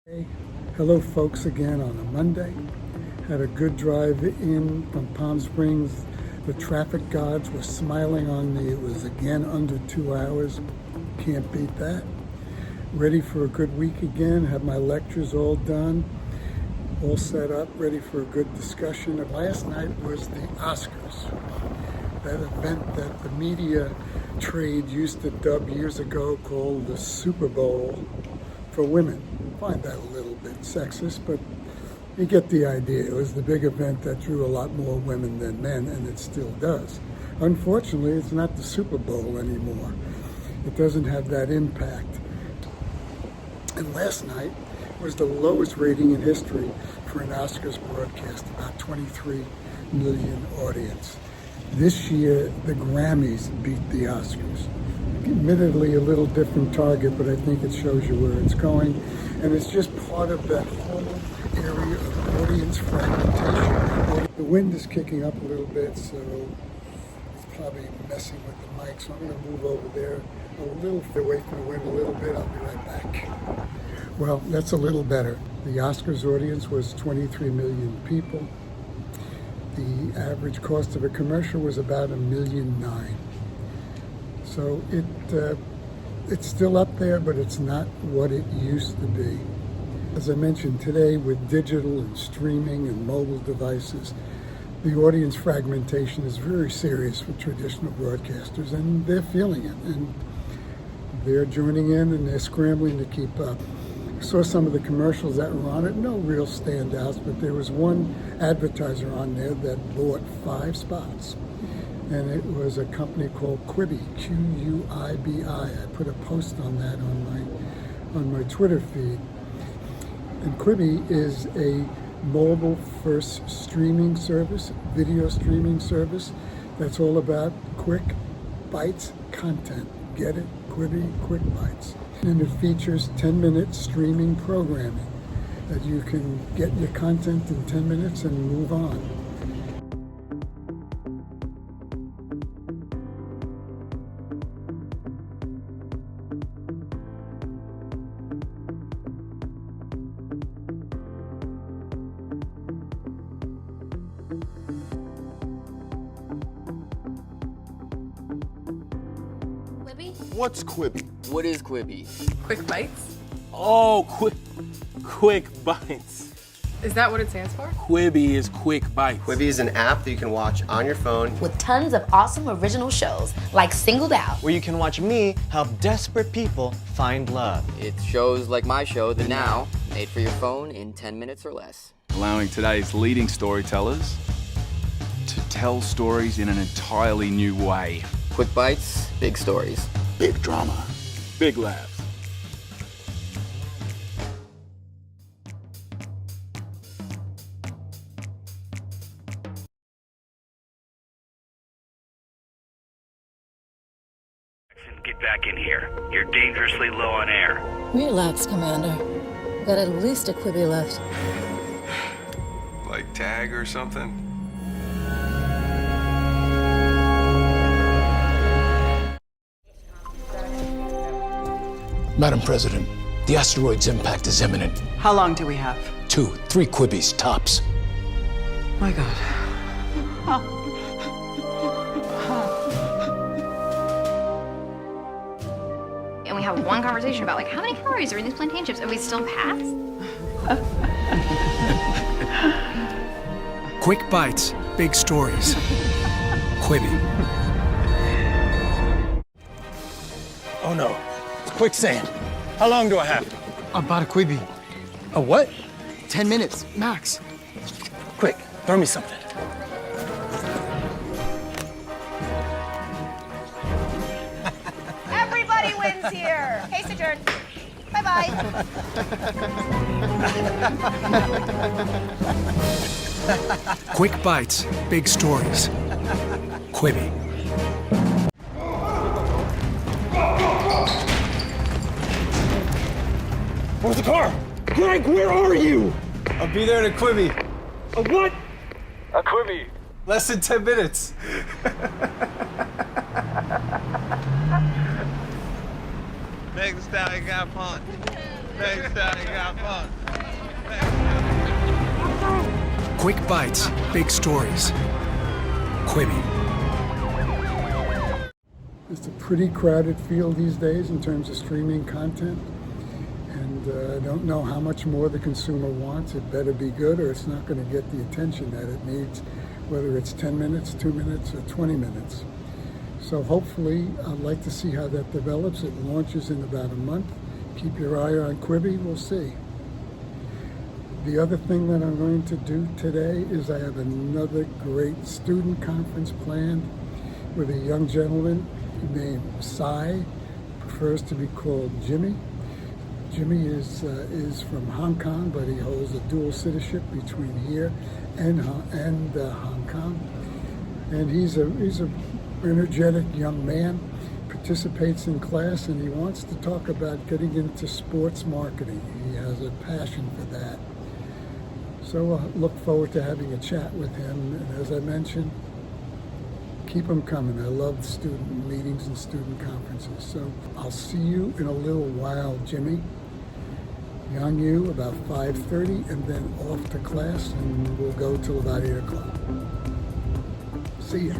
Hey, hello folks again on a Monday. Had a good drive in from Palm Springs. The traffic gods were smiling on me. It was again under 2 hours. Can't beat that. Ready for a good week again. Have my lectures all done, all set up, ready for a good discussion. And last night was the Oscars, that event that the media trade used to dub years ago called the Super Bowl for women. I find that a little bit sexist, but you get the idea. It was the big event that drew a lot more women than men, and it still does. Unfortunately, it's not the Super Bowl anymore. It doesn't have that impact. And last night was the lowest rating in history for an Oscars broadcast, about 23 million audience. This year, the Grammys beat the Oscars. Admittedly, a little different target, but I think it shows you where it's going. And it's just part of that whole area of audience fragmentation. The wind is kicking up a little bit, so it's probably messing with the mic. So I'm going to move over there a little, away from the wind a little bit. I'll be right back. Well, that's a little better. The Oscars audience was 23 million people. The average cost of a commercial was about $1.9 million. So it's still up there, but it's not what it used to be. As I mentioned today, with digital and streaming and mobile devices, the audience fragmentation is very serious for traditional broadcasters, and they're feeling it, and they're joining in, and they're scrambling to keep up. I saw some of the commercials that were on it, no real standouts, but there was one advertiser on there that bought 5 spots. And it was a company called Quibi, Q-U-I-B-I. I put a post on that on my Twitter feed. And Quibi is a mobile-first streaming service, video streaming service, that's all about quick bites content. Get it? Quibi, quick bites. And it features 10-minute streaming programming that you can get your content in 10 minutes and move on. What's Quibi? What is Quibi? Quick bites? Oh, quick bites. Is that what it stands for? Quibi is quick bites. Quibi is an app that you can watch on your phone with tons of awesome original shows like Singled Out, where you can watch me help desperate people find love. It's shows like my show, The Now, made for your phone in 10 minutes or less. Allowing today's leading storytellers to tell stories in an entirely new way. Quick bites, big stories. Big drama. Big laughs. Get back in here. You're dangerously low on air. Relax, Commander. Got at least a Quibi left. Like tag or something? Madam President, the asteroid's impact is imminent. How long do we have? 2, 3 Quibis, tops. My God. And we have one conversation about, like, how many calories are in these plantain chips, and we still pass? Quick bites, big stories. Quibi. Oh no. Quicksand. How long do I have? About a Quibi. A what? 10 minutes, max. Quick, throw me something. Everybody wins here. Case adjourned. Bye-bye. Quick bites, big stories. Quibi. Where's the car? Greg, where are you? I'll be there in a Quibi. A what? A Quibi. Less than 10 minutes. Next time I got pumped. Next time you got fun. Quick bites, big stories. Quibi. It's a pretty crowded field these days in terms of streaming content. And I don't know how much more the consumer wants. It better be good or it's not going to get the attention that it needs, whether it's 10 minutes, 2 minutes, or 20 minutes. So hopefully, I'd like to see how that develops. It launches in about a month. Keep your eye on Quibi, we'll see. The other thing that I'm going to do today is I have another great student conference planned with a young gentleman named Sai, prefers to be called Jimmy. Jimmy is from Hong Kong, but he holds a dual citizenship between here and Hong Kong. And he's a energetic young man, participates in class, and he wants to talk about getting into sports marketing. He has a passion for that. So I look forward to having a chat with him. And as I mentioned, keep them coming. I love student meetings and student conferences. So I'll see you in a little while, Jimmy. Young you about 5:30, and then off to class, and we'll go till about 8 o'clock. See ya.